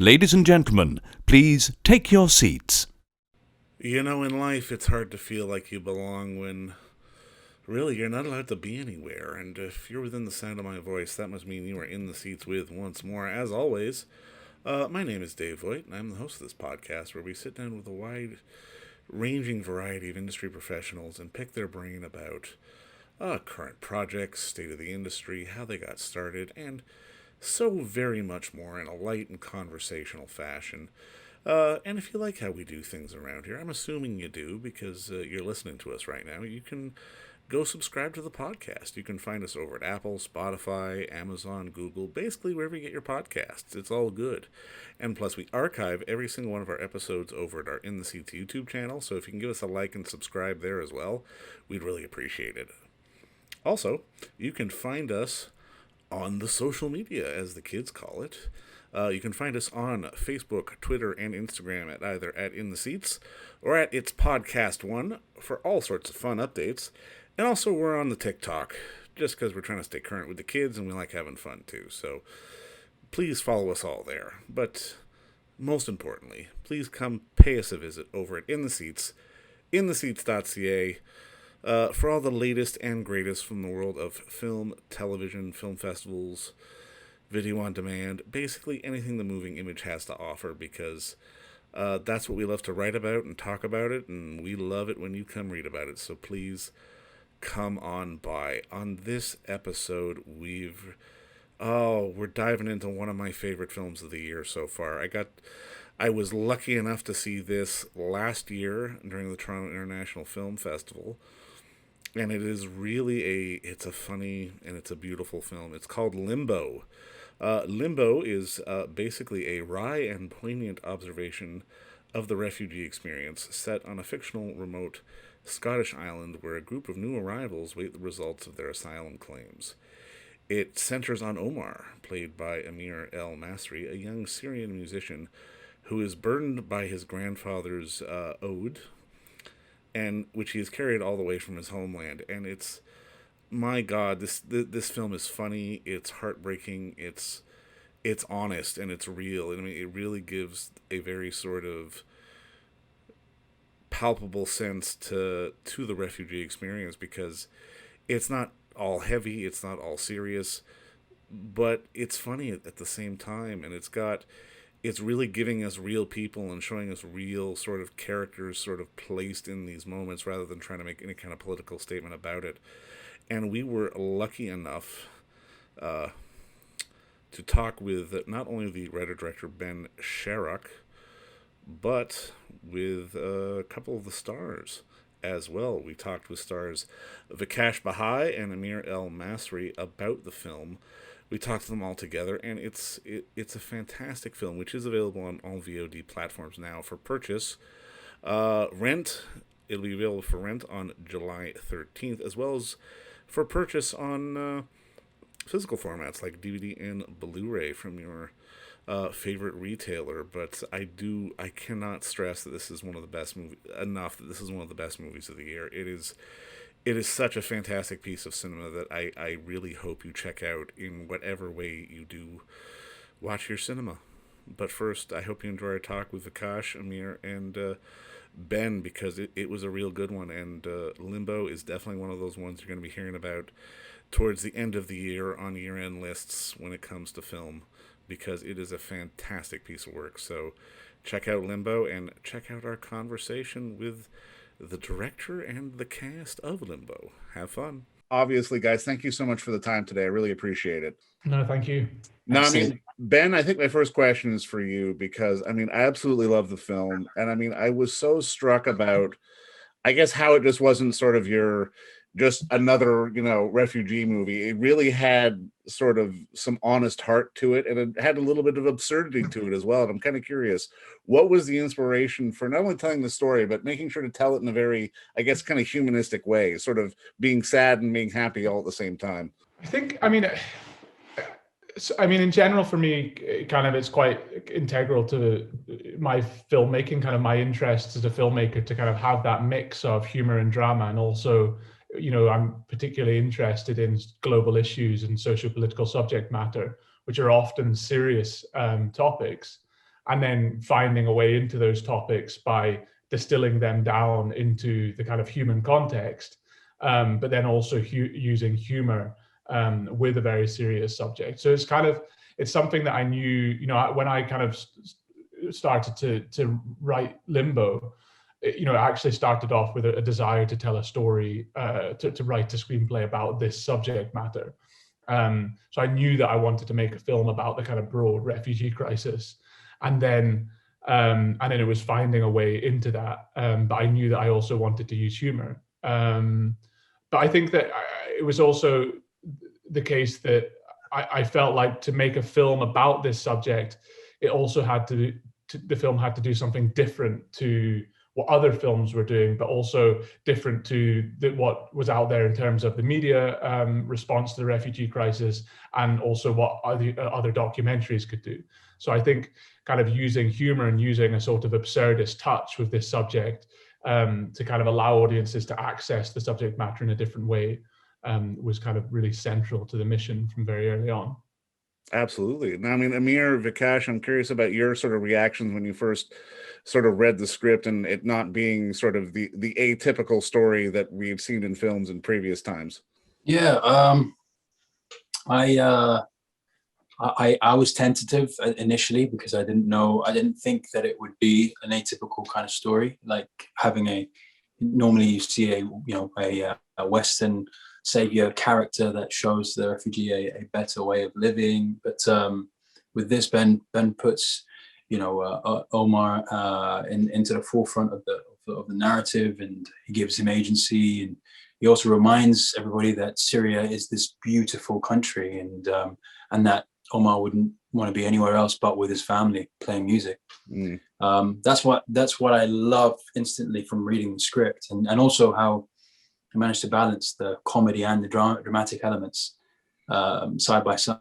Ladies and gentlemen, please take your seats. You know, in life, it's hard to feel like you belong when really you're not allowed to be anywhere. And if you're within the sound of my voice, that must mean you are in the seats with once more. As always, my name is Dave Voigt, and I'm the host of this podcast where we sit down with a wide ranging variety of industry professionals and pick their brain about current projects, state of the industry, how they got started, and so very much more in a light and conversational fashion. And if you like how we do things around here, I'm assuming you do because you're listening to us right now, you can go subscribe to the podcast. You can find us over at Apple, Spotify, Amazon, Google, basically wherever you get your podcasts. It's all good. And plus, we archive every single one of our episodes over at our In the Seats YouTube channel, so if you can give us a like and subscribe there as well, we'd really appreciate it. Also, you can find us on the social media, as the kids call it. You can find us on Facebook, Twitter, and Instagram at either at In the Seats or at It's Podcast One for all sorts of fun updates. And also, we're on the TikTok, just because we're trying to stay current with the kids and we like having fun too. So please follow us all there. But most importantly, please come pay us a visit over at In the Seats, intheseats.ca, for all the latest and greatest from the world of film, television, film festivals, video on demand, basically anything the moving image has to offer, because that's what we love to write about and talk about it, and we love it when you come read about it. So please come on by. On this episode, we're diving into one of my favorite films of the year so far. I was lucky enough to see this last year during the Toronto International Film Festival, and it is really it's a funny and it's a beautiful film. It's called Limbo. Limbo is basically a wry and poignant observation of the refugee experience, set on a fictional, remote Scottish island where a group of new arrivals wait the results of their asylum claims. It centers on Omar, played by Amir El-Masry, a young Syrian musician who is burdened by his grandfather's ode, and which he has carried all the way from his homeland. And it's, my God, this film is funny, it's heartbreaking, it's honest, and it's real. I mean, it really gives a very sort of palpable sense to the refugee experience, because it's not all heavy, it's not all serious, but it's funny at the same time, and it's really giving us real people and showing us real sort of characters sort of placed in these moments rather than trying to make any kind of political statement about it. And we were lucky enough to talk with not only the writer-director Ben Sharrock, but with a couple of the stars as well. We talked with stars Vikash Bhai and Amir El-Masry about the film. We talked to them all together, and it's a fantastic film, which is available on all VOD platforms now for purchase. Rent, it'll be available for rent on July 13th, as well as for purchase on physical formats like DVD and Blu-ray from your favorite retailer. But I cannot stress that this is one of the best this is one of the best movies of the year. It is such a fantastic piece of cinema that I really hope you check out in whatever way you do watch your cinema. But first, I hope you enjoy our talk with Vikash, Amir, and Ben, because it was a real good one. And Limbo is definitely one of those ones you're going to be hearing about towards the end of the year on year-end lists when it comes to film, because it is a fantastic piece of work. So check out Limbo and check out our conversation with the director and the cast of Limbo. Have fun. Obviously, guys, thank you so much for the time today. I really appreciate it. No, thank you. No, I mean, Ben, I think my first question is for you, because, I mean, I absolutely love the film. And I mean, I was so struck about, I guess, how it just wasn't sort of just another, refugee movie. It really had sort of some honest heart to it, and it had a little bit of absurdity to it as well. And I'm kind of curious, what was the inspiration for not only telling the story, but making sure to tell it in a very, I guess, kind of humanistic way, sort of being sad and being happy all at the same time? I mean, in general, for me, kind of, it's quite integral to my filmmaking, kind of my interest as a filmmaker, to kind of have that mix of humor and drama. And also, I'm particularly interested in global issues and socio-political subject matter, which are often serious topics. and then finding a way into those topics by distilling them down into the kind of human context, but then also using humor with a very serious subject. So it's something that I knew, when I kind of started to write Limbo, it actually started off with a desire to tell a story, to write a screenplay about this subject matter. So I knew that I wanted to make a film about the kind of broad refugee crisis, and then it was finding a way into that. But I knew that I also wanted to use humor. But I think that it was also the case that I felt like to make a film about this subject, it also had the film had to do something different to what other films were doing, but also different to what was out there in terms of the media response to the refugee crisis, and also what other documentaries could do. So I think kind of using humor and using a sort of absurdist touch with this subject to kind of allow audiences to access the subject matter in a different way was kind of really central to the mission from very early on. Absolutely. Now, I mean, Amir, Vikash, I'm curious about your sort of reactions when you first sort of read the script, and it not being sort of the atypical story that we've seen in films in previous times. Yeah, I was tentative initially because I didn't think that it would be an atypical kind of story, like having normally you see a Western savior character that shows the refugee a better way of living. But with this, Ben puts Omar into the forefront of the narrative, and he gives him agency, and he also reminds everybody that Syria is this beautiful country, and that Omar wouldn't want to be anywhere else but with his family playing music. That's what I love instantly from reading the script, and also how I managed to balance the comedy and the dramatic elements side by side.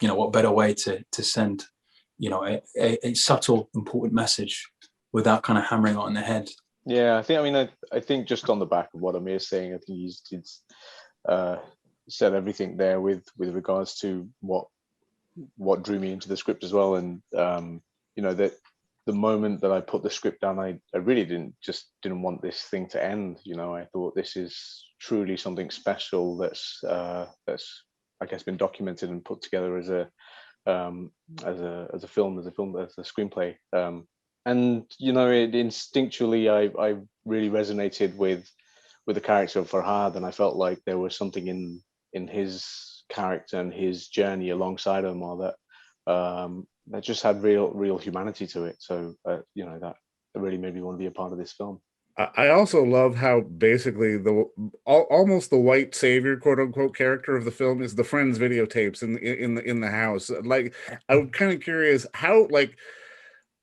What better way to send a subtle, important message without kind of hammering it on the head. Yeah, I think just on the back of what Amir's saying, I think he's said everything there with regards to what drew me into the script as well. And that the moment that I put the script down, I really didn't want this thing to end. I thought this is truly something special that's I guess been documented and put together as a screenplay. And it instinctually I really resonated with the character of Farhad, and I felt like there was something in his character and his journey alongside Omar that just had real humanity to it. So that really made me want to be a part of this film. I also love how basically almost the white savior, quote unquote, character of the film is the friend's videotapes in the house. Like, I'm kind of curious how, like,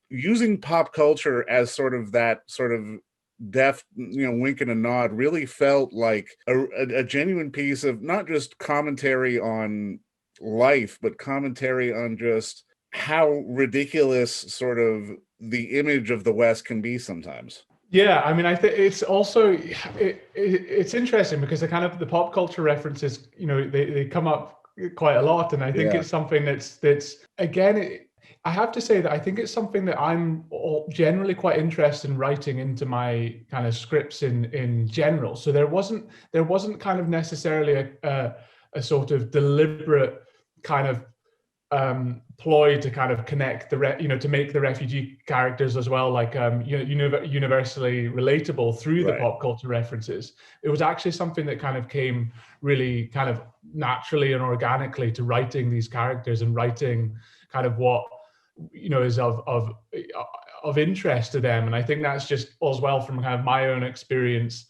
using pop culture as sort of that sort of deft, wink and a nod really felt like a genuine piece of not just commentary on life, but commentary on just how ridiculous sort of the image of the West can be sometimes. Yeah, I mean, I think it's also it's interesting because the pop culture references, they come up quite a lot, and I think it's something that's again. I have to say that I think it's something that I'm generally quite interested in writing into my kind of scripts in general. So there wasn't kind of necessarily a sort of deliberate kind of ploy to kind of connect to make the refugee characters as well, like universally relatable through the pop culture references. It was actually something that kind of came really kind of naturally and organically to writing these characters and writing kind of what is of interest to them. And I think that's just as well from kind of my own experience,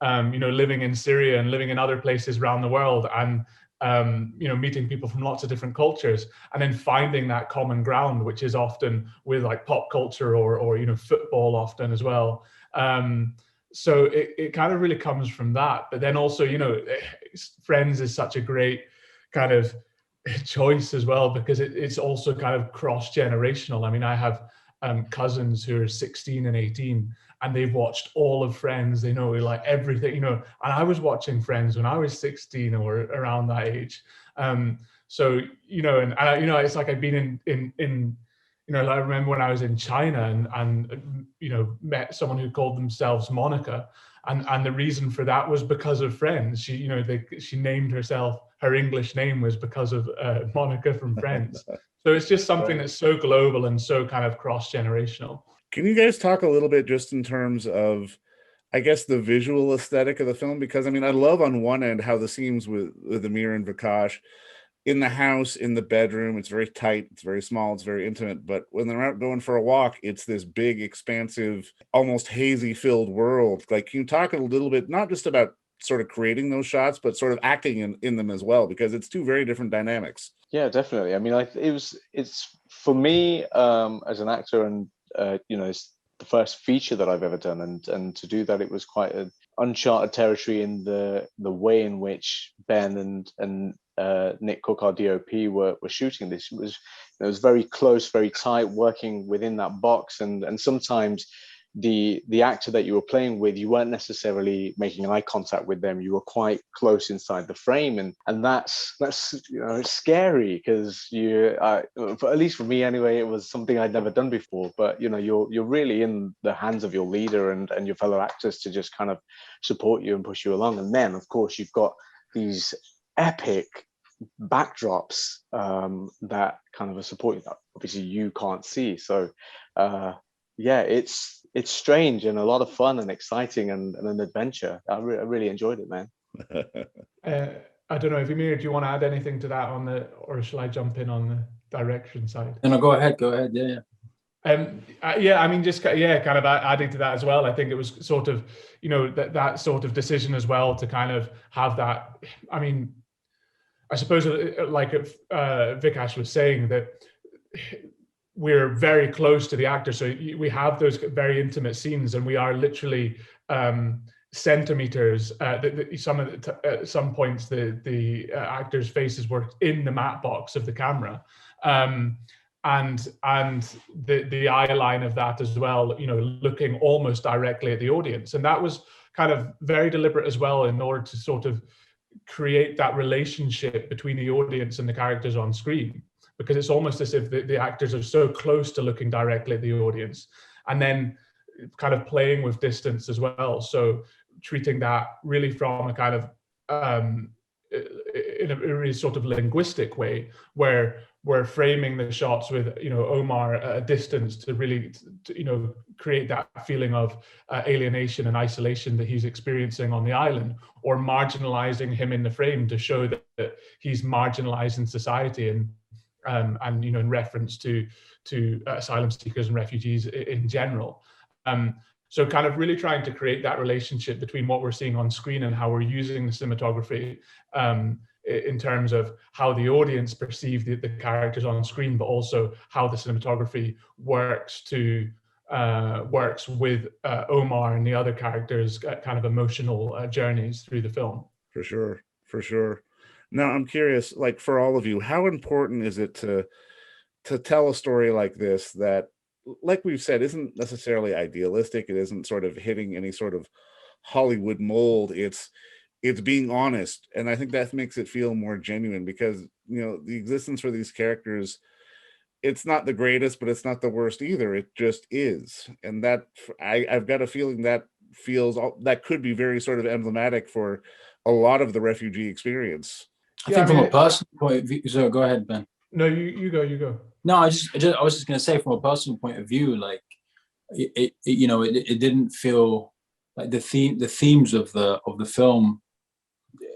living in Syria and living in other places around the world, and meeting people from lots of different cultures, and then finding that common ground, which is often with like pop culture or football often as well. So it kind of really comes from that. But then also, Friends is such a great kind of choice as well, because it's also kind of cross-generational. I mean, I have cousins who are 16 and 18, and they've watched all of Friends. They know like everything, and I was watching Friends when I was 16 or around that age. So, and it's like I've been you know, I remember when I was in China and you know, met someone who called themselves Monica, and the reason for that was because of Friends. She, you know, she named herself, her English name was because of Monica from Friends. So it's just something that's so global and so kind of cross-generational. Can you guys talk a little bit just in terms of, I guess, the visual aesthetic of the film? Because I mean, I love on one end how the scenes with Amir and Vikash in the house, in the bedroom, it's very tight, it's very small, it's very intimate. But when they're out going for a walk, it's this big, expansive, almost hazy filled world. Like, can you talk a little bit, not just about sort of creating those shots, but sort of acting in them as well? Because it's two very different dynamics. Yeah, definitely. I mean, it's for me as an actor, and you know, it's the first feature that I've ever done, and to do that, it was quite an uncharted territory in the way in which Ben and Nick Cook, our DOP, were shooting this. It was very close, very tight, working within that box, and sometimes the actor that you were playing with, you weren't necessarily making eye contact with them. You were quite close inside the frame, and that's you know, it's scary because at least for me anyway, it was something I'd never done before. But you know, you're really in the hands of your leader and your fellow actors to just kind of support you and push you along. And then of course you've got these epic backdrops that kind of are supporting that obviously you can't see. So yeah, it's strange and a lot of fun and exciting and an adventure. I really enjoyed it, man. I don't know if Amir, do you want to add anything to that or shall I jump in on the direction side? No, go ahead. Yeah. Yeah, I mean, just kind of adding to that as well. I think it was sort of, you know, that sort of decision as well to kind of have that. I mean, I suppose like Vikash was saying, that we're very close to the actor, so we have those very intimate scenes, and we are literally centimeters. At some points, the actors' faces were in the matte box of the camera, and the eye line of that as well. You know, looking almost directly at the audience, and that was kind of very deliberate as well, in order to sort of create that relationship between the audience and the characters on screen, because it's almost as if the actors are so close to looking directly at the audience, and then kind of playing with distance as well. So treating that really from a kind of in a really sort of linguistic way, where we're framing the shots with, you know, Omar at a distance to really, you know, create that feeling of alienation and isolation that he's experiencing on the island, or marginalizing him in the frame to show that he's marginalized in society, and you know, in reference to asylum seekers and refugees in general. So kind of really trying to create that relationship between what we're seeing on screen and how we're using the cinematography in terms of how the audience perceive the characters on screen, but also how the cinematography works with Omar and the other characters' kind of emotional journeys through the film. For sure. Now, I'm curious, like, for all of you, how important is it to tell a story like this that, like we've said, isn't necessarily idealistic? It isn't sort of hitting any sort of Hollywood mold. It's being honest, and I think that makes it feel more genuine, because, you know, the existence for these characters, it's not the greatest, but it's not the worst either. It just is, and that I've got a feeling that that could be very sort of emblematic for a lot of the refugee experience. I think from a personal point of view, so go ahead, Ben. No, you go. No, I was just going to say, from a personal point of view, like it you know, it didn't feel like the themes of the film,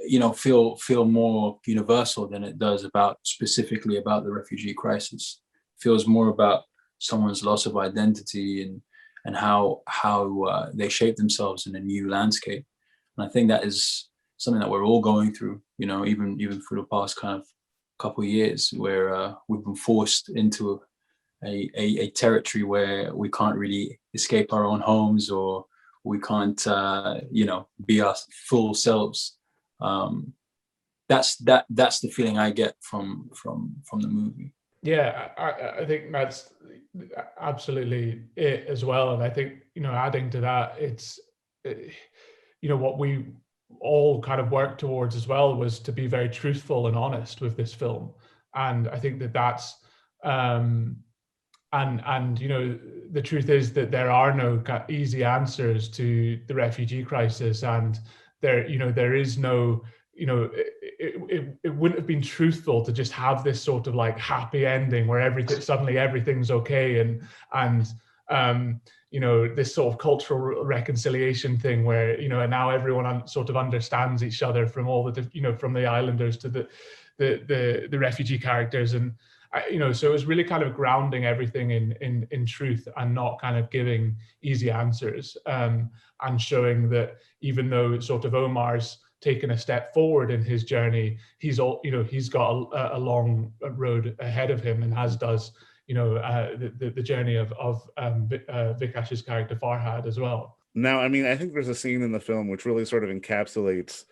you know, feel more universal than it does specifically about the refugee crisis. It feels more about someone's loss of identity and how they shape themselves in a new landscape. And I think that is something that we're all going through, you know, even for the past kind of couple of years, where we've been forced into a territory where we can't really escape our own homes, or we can't you know, be our full selves. That's the feeling I get from the movie. Yeah, I think that's absolutely it as well. And I think, you know, adding to that, it's, you know, what we all kind of worked towards as well was to be very truthful and honest with this film. And I think that's and the truth is that there are no easy answers to the refugee crisis, and there is no, it wouldn't have been truthful to just have this sort of like happy ending where everything's okay, and this sort of cultural reconciliation thing where and now everyone sort of understands each other, from all the from the islanders to the refugee characters. And so it was really kind of grounding everything in truth, and not kind of giving easy answers, and showing that even though sort of Omar's taken a step forward in his journey, he's got a long road ahead of him, and as does the journey of Vikash's character Farhad as well. Now, I mean, I think there's a scene in the film which really sort of encapsulates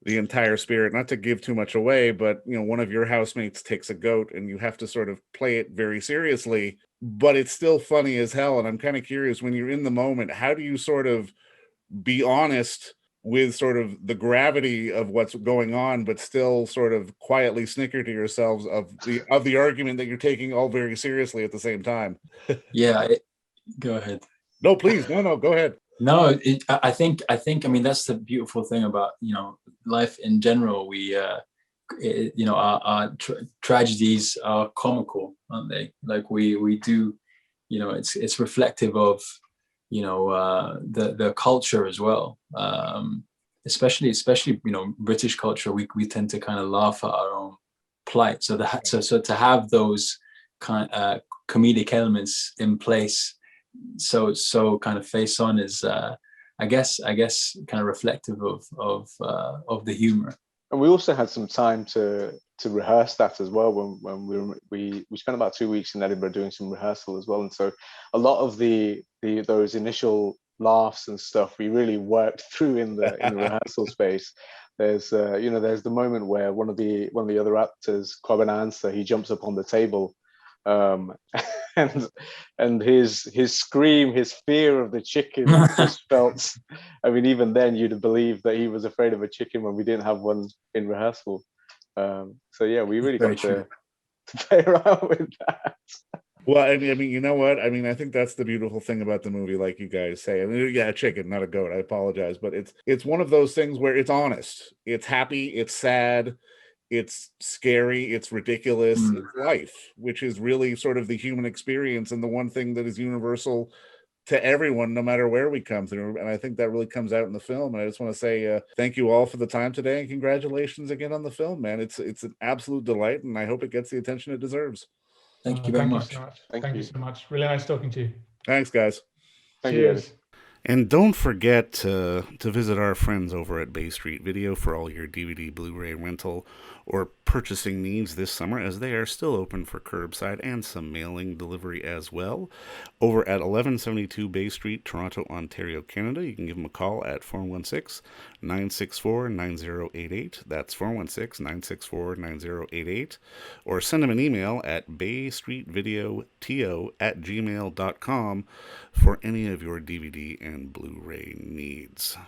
the entire spirit. Not to give too much away, but one of your housemates takes a goat, and you have to sort of play it very seriously, but it's still funny as hell. And I'm kind of curious, when you're in the moment, how do you sort of be honest with sort of the gravity of what's going on, but still sort of quietly snicker to yourselves of the argument that you're taking all very seriously at the same time? Yeah, go ahead. No, please, no, go ahead. No, I think I mean, that's the beautiful thing about life in general. We our tragedies are comical, aren't they? Like we do, it's reflective of the culture as well. Especially British culture, we tend to kind of laugh at our own plight. So to have those kind comedic elements in place, so kind of face on, is I guess kind of reflective of the humor. And we also had some time to rehearse that as well. When we spent about 2 weeks in Edinburgh doing some rehearsal as well, and so a lot of those initial laughs and stuff we really worked through in the rehearsal space. There's there's the moment where one of the other actors, Kwabanansa, he jumps up on the table, and his scream, his fear of the chicken just felt. I mean, even then you'd believe that he was afraid of a chicken when we didn't have one in rehearsal. So yeah, we really got to play around with that. Well, I mean, you know what? I mean, I think that's the beautiful thing about the movie, like you guys say. I mean, yeah, a chicken, not a goat. I apologize, but it's one of those things where it's honest, it's happy, it's sad, it's scary, it's ridiculous, it's life, which is really sort of the human experience, and the one thing that is universal to everyone, no matter where we come through. And I think that really comes out in the film. And I just want to say thank you all for the time today, and congratulations again on the film, man. It's an absolute delight, and I hope it gets the attention it deserves. Thank you very much. Thank you so much. Really nice talking to you. Thanks, guys. Cheers. And don't forget to visit our friends over at Bay Street Video for all your DVD, Blu-ray rental, or purchasing needs this summer, as they are still open for curbside and some mailing delivery as well. Over at 1172 Bay Street, Toronto, Ontario, Canada, you can give them a call at 416-964-9088. That's 416-964-9088. Or send them an email at baystreetvideoto@gmail.com for any of your DVD and Blu-ray needs.